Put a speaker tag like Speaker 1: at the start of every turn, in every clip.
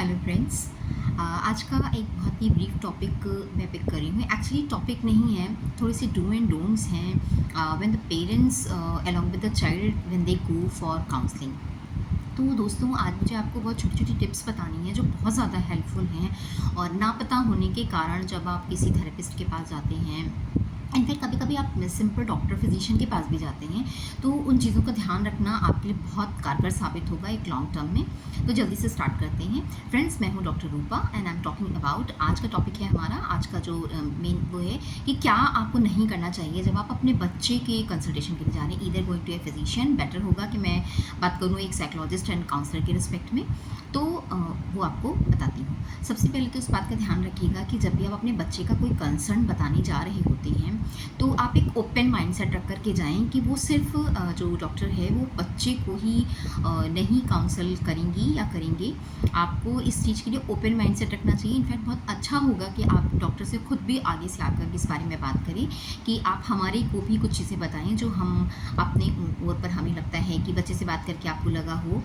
Speaker 1: Hello friends. आज का एक बहुत ही ब्रीफ टॉपिक मैं पिक कर रही हूँ। एक्चुअली टॉपिक नहीं है, थोड़ी सी डू एंड डोंट्स हैं when the parents along with the child when they go for counselling. तो दोस्तों, आज मुझे आपको बहुत छोटी छोटी टिप्स बतानी है जो बहुत ज़्यादा हेल्पफुल हैं। और ना पता होने के कारण जब आप किसी थेरेपिस्ट के पास जाते हैं, इनफैक्ट कभी कभी आप सिंपल डॉक्टर फिजिशियन के पास भी जाते हैं, तो उन चीज़ों का ध्यान रखना आपके लिए बहुत कारगर साबित होगा एक लॉन्ग टर्म में। तो जल्दी से स्टार्ट करते हैं फ्रेंड्स। मैं हूँ doctor Rupa and I am talking about, आज का टॉपिक है हमारा, आज का जो मेन वो है कि क्या आपको नहीं करना चाहिए जब आप अपने बच्चे के कंसल्टेशन के लिए जा रहे हैं। Either going to a physician, better होगा कि मैं बात करूँ एक साइकोलॉजिस्ट एंड काउंसलर के रिस्पेक्ट में, तो वो आपको बताती हूँ। सबसे पहले तो इस बात का ध्यान रखिएगा कि जब भी आप अपने बच्चे का कोई कंसर्न बताने जा रहे होते हैं, तो आप एक ओपन माइंडसेट रख कर के जाएं कि वो सिर्फ जो डॉक्टर है वो बच्चे को ही नहीं काउंसल करेंगी या करेंगे। आपको इस चीज़ के लिए ओपन माइंडसेट रखना चाहिए। इनफैक्ट बहुत अच्छा होगा कि आप डॉक्टर से खुद भी आगे से आकर इस बारे में बात करें कि आप हमारे को भी कुछ चीज़ें बताएं जो हम अपने ओर पर हमें लगता है कि बच्चे से बात करके आपको लगा हो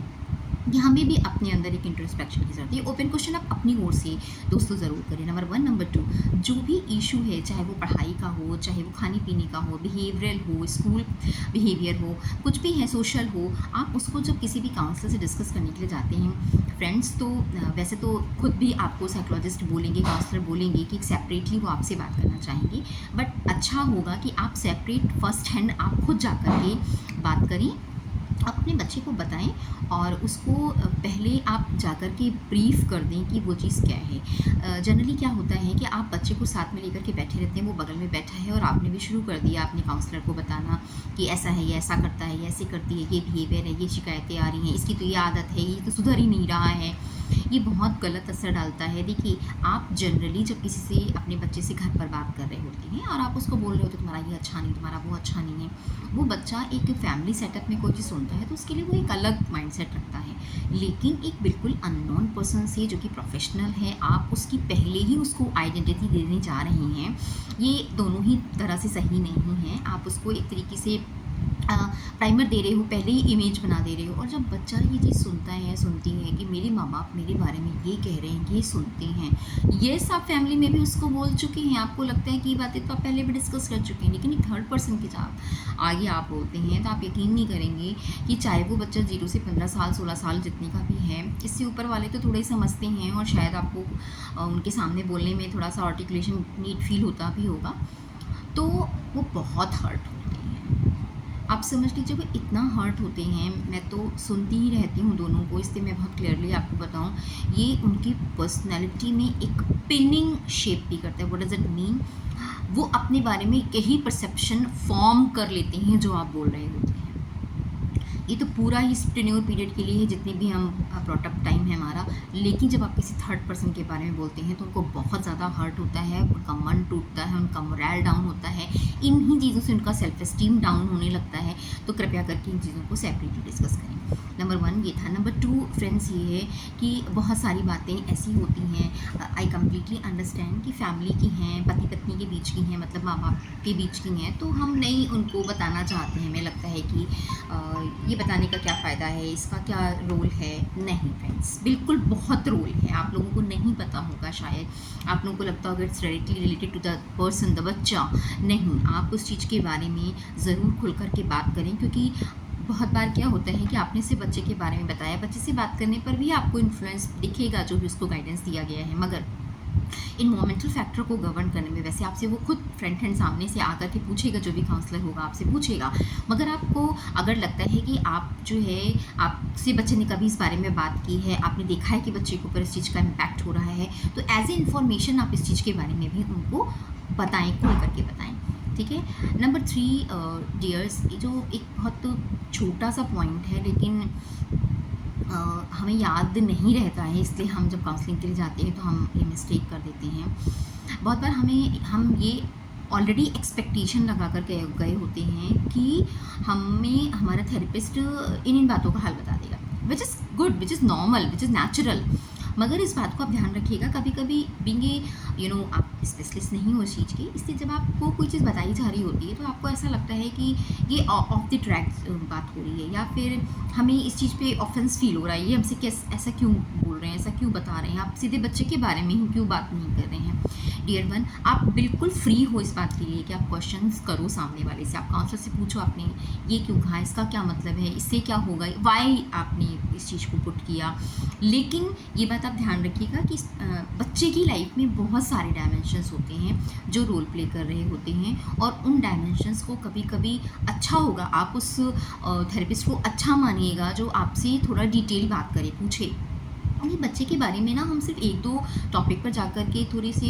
Speaker 1: कि हमें भी अपने अंदर एक इंट्रोस्पेक्शन की ज़रूरत है। ओपन क्वेश्चन आप अपनी ओर से दोस्तों ज़रूर करें, नंबर 1। नंबर 2, जो भी इशू है, चाहे वो पढ़ाई का हो, चाहे वो खाने पीने का हो, बिहेवियरल हो, स्कूल बिहेवियर हो, कुछ भी है, सोशल हो, आप उसको जब किसी भी काउंसलर से डिस्कस करने के लिए जाते हैं फ्रेंड्स, तो वैसे तो खुद भी आपको साइकोलॉजिस्ट बोलेंगे, काउंसलर बोलेंगे कि सेपरेटली वो आपसे बात करना चाहेंगे, बट अच्छा होगा कि आप सेपरेट फर्स्ट हैंड आप खुद जा कर के बात करें, अपने बच्चे को बताएं और उसको पहले आप जाकर के ब्रीफ कर दें कि वो चीज़ क्या है। जनरली क्या होता है कि आप बच्चे को साथ में लेकर के बैठे रहते हैं, वो बगल में बैठा है और आपने भी शुरू कर दिया अपने काउंसलर को बताना कि ऐसा है, ये ऐसा करता है, ये ऐसे करती है, ये बिहेवियर है, ये शिकायतें आ रही हैं, इसकी तो ये आदत है, ये तो सुधर ही नहीं रहा है। ये बहुत गलत असर डालता है। देखिए, आप जनरली जब किसी से अपने बच्चे से घर पर बात कर रहे होते हैं और आप उसको बोल रहे होते हैं तुम्हारा ये अच्छा नहीं, तुम्हारा वो अच्छा नहीं है, वो बच्चा एक फैमिली सेटअप में कोई चीज़ सुनता है तो उसके लिए वो एक अलग माइंडसेट रखता है। लेकिन एक बिल्कुल अननोन पर्सन से जो कि प्रोफेशनल है, आप उसकी पहले ही उसको आइडेंटिटी देने जा रहे हैं, ये दोनों ही तरह से सही नहीं है। आप उसको एक तरीके से प्राइमर दे रहे हो, पहले ही इमेज बना दे रहे हो। और जब बच्चा ये चीज़ सुनता है, सुनती है कि मेरे माँ बाप मेरे बारे में ये कह रहे हैं, ये सुनते हैं, ये सब फैमिली में भी उसको बोल चुके हैं, आपको लगता है कि ये बातें तो आप पहले भी डिस्कस कर चुके हैं, लेकिन एक थर्ड पर्सन के साथ आगे आप बोलते हैं, तो आप यकीन नहीं करेंगे कि चाहे वो बच्चा 0 से 15 साल 16 साल जितने का भी है, इससे ऊपर वाले तो थोड़े समझते हैं और शायद आपको उनके सामने बोलने में थोड़ा सा आर्टिकुलेशन नीड फील होता भी होगा, तो वो बहुत हर्ट होते हैं। आप समझ लीजिए वो इतना हर्ट होते हैं। मैं तो सुनती ही रहती हूँ दोनों को, इसलिए मैं बहुत क्लियरली आपको बताऊँ, ये उनकी पर्सनैलिटी में एक पिनिंग शेप भी करता है। What does it mean? वो अपने बारे में यही परसेप्शन फॉर्म कर लेते हैं जो आप बोल रहे होते हैं। ये तो पूरा ही टेन्योर पीरियड के लिए है, जितने भी हम ब्रॉटअप टाइम है हमारा। लेकिन जब आप किसी थर्ड पर्सन के बारे में बोलते हैं तो उनको बहुत ज़्यादा हर्ट होता है, उनका मन टूटता है, उनका मोरल डाउन होता है, इन्हीं चीज़ों से उनका सेल्फ एस्टीम डाउन होने लगता है। तो कृपया करके इन चीज़ों को सेपरेटली डिस्कस करें। नंबर 1 ये था। नंबर 2 फ्रेंड्स ये है कि बहुत सारी बातें ऐसी होती हैं, आई कम्प्लीटली अंडरस्टैंड कि फैमिली की हैं, पति पत्नी के बीच की हैं, मतलब माँ बाप के बीच की हैं, तो हम नहीं उनको बताना चाहते हैं। हमें लगता है कि ये बताने का क्या फ़ायदा है, इसका क्या रोल है। नहीं फ्रेंड्स, बिल्कुल बहुत रोल है। आप लोगों को नहीं पता होगा, शायद आप लोगों को लगता होगा it's directly related to the person, the बच्चा। नहीं, आप उस चीज़ के बारे में ज़रूर खुल कर के बात करें, क्योंकि बहुत बार क्या होता है कि आपने से बच्चे के बारे में बताया, बच्चे से बात करने पर भी आपको इन्फ्लुएंस दिखेगा जो भी उसको गाइडेंस दिया गया है, मगर इन्वायरमेंटल फैक्टर को गवर्न करने में वैसे आपसे वो खुद फ्रंट हैंड सामने से आकर के पूछेगा, जो भी काउंसलर होगा आपसे पूछेगा। मगर आपको अगर लगता है कि आप जो है, आपसे बच्चे ने कभी इस बारे में बात की है, आपने देखा है कि बच्चे के ऊपर इस चीज़ का इम्पैक्ट हो रहा है, तो एज ए इन्फॉर्मेशन आप इस चीज़ के बारे में भी उनको बताएं, खुल करके बताएं। ठीक है। नंबर 3 डियर्स, ये जो एक बहुत छोटा सा पॉइंट है, लेकिन हमें याद नहीं रहता है, इसलिए हम जब काउंसलिंग के लिए जाते हैं तो हम ये मिस्टेक कर देते हैं। बहुत बार हम ये ऑलरेडी एक्सपेक्टेशन लगा कर गए होते हैं कि हमें हमारा थेरेपिस्ट इन बातों का हल बता देगा, which is good, which is normal, which is natural. मगर इस बात को आप ध्यान रखिएगा, कभी कभी बीइंग ए आप स्पेशलिस्ट नहीं हो इस चीज़ की, इसलिए जब आपको कोई चीज़ बताई जा रही होती है तो आपको ऐसा लगता है कि ये ऑफ द ट्रैक बात हो रही है, या फिर हमें इस चीज़ पे ऑफेंस फील हो रहा है, ये हमसे कैसे ऐसा क्यों बोल रहे हैं, ऐसा क्यों बता रहे हैं, आप सीधे बच्चे के बारे में ही क्यों बात नहीं कर रहे हैं। डियर वन, आप बिल्कुल फ्री हो इस बात के लिए कि आप क्वेश्चंस करो सामने वाले से, आप काउंसलर से पूछो आपने ये क्यों कहा, इसका क्या मतलब है, इससे क्या होगा, वाई आपने इस चीज़ को पुट किया। लेकिन ये बात आप ध्यान रखिएगा कि बच्चे की लाइफ में बहुत सारे डायमेंशंस होते हैं जो रोल प्ले कर रहे होते हैं, और उन डायमेंशंस को कभी कभी अच्छा होगा आप उस थेरेपिस्ट को अच्छा मानिएगा जो आपसे थोड़ा डिटेल बात करे, पूछे। ये बच्चे के बारे में ना हम सिर्फ एक दो टॉपिक पर जाकर के थोड़े से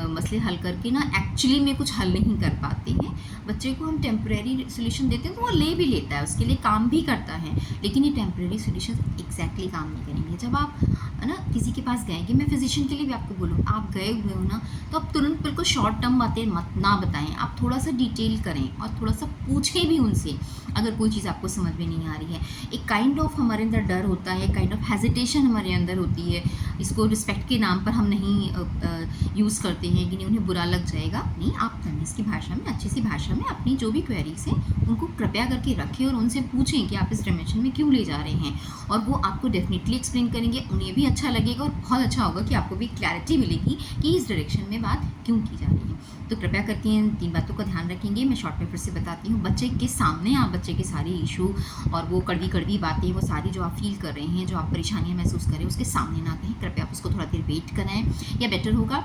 Speaker 1: मसले हल करके ना एक्चुअली में कुछ हल नहीं कर पाते हैं। बच्चे को हम टेम्परेरी सोल्यूशन देते हैं तो वो ले भी लेता है, उसके लिए काम भी करता है, लेकिन ये टेम्परेरी सोल्यूशन एग्जैक्टली काम नहीं करेंगे। जब आप है ना किसी के पास गए, कि मैं फिजिशियन के लिए भी आपको बोलूँ, आप गए हुए हो ना, तो आप तुरंत बिल्कुल शॉर्ट टर्म बातें मत ना बताएं, आप थोड़ा सा डिटेल करें और थोड़ा सा पूछें भी उनसे अगर कोई चीज़ आपको समझ में नहीं आ रही है। एक काइंड ऑफ हमारे अंदर डर होता है, काइंड ऑफ हेजिटेशन हमारे अंदर होती है, इसको रिस्पेक्ट के नाम पर हम नहीं यूज़ करते हैं कि नहीं उन्हें बुरा लग जाएगा। नहीं, आप तमीज़ की भाषा में, अच्छी सी भाषा में अपनी जो भी क्वेरीज हैं उनको कृपया करके रखें और उनसे पूछें कि आप इस डायमेंशन में क्यों ले जा रहे हैं, और वो आपको डेफिनेटली एक्सप्लेन करेंगे, उन्हें भी अच्छा लगेगा और बहुत अच्छा होगा कि आपको भी क्लैरिटी मिलेगी कि इस डायरेक्शन में बात क्यों की जा रही है। तो कृपया करके इन 3 बातों का ध्यान रखेंगे। मैं शॉर्ट में फिर से बताती हूँ, बच्चे के सामने आप बच्चे के सारे इशू और वो कड़वी कड़वी बातें, वो सारी जो आप फील कर रहे हैं, जो आप परेशानियाँ महसूस कर रहे हैं, उसके सामने ना कहें। कृपया आप उसको थोड़ा देर वेट कराएं, या बेटर होगा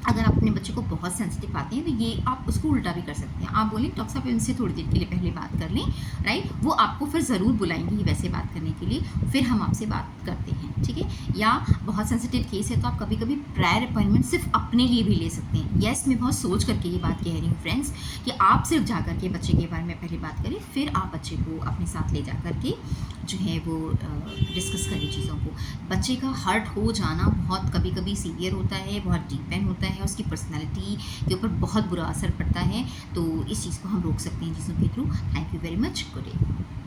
Speaker 1: अगर आप अपने बच्चे को बहुत सेंसिटिव पाते हैं तो ये आप उसको उल्टा भी कर सकते हैं। आप बोलें डॉक्टर साहब इनसे थोड़ी देर के लिए पहले बात कर लें, राइट, वो आपको फिर ज़रूर बुलाएंगे वैसे बात करने के लिए, फिर हम आपसे बात करते हैं, ठीक है। या बहुत सेंसिटिव केस है तो आप कभी कभी प्रायर अपॉइंटमेंट सिर्फ अपने लिए भी ले सकते हैं। येस, मैं बहुत सोच करके ये बात कह रही हूँ फ्रेंड्स, कि आप सिर्फ जा करके बच्चे के बारे में पहले बात करें, फिर आप बच्चे को अपने साथ ले जा करके जो है वो डिस्कस करें चीज़ों को। बच्चे का हर्ट हो जाना बहुत कभी कभी सीवियर होता है, बहुत डीपेंड होता है, उसकी पर्सनैलिटी के ऊपर बहुत बुरा असर पड़ता है, तो इस चीज़ को हम रोक सकते हैं चीज़ों के through. Thank you very much, good day.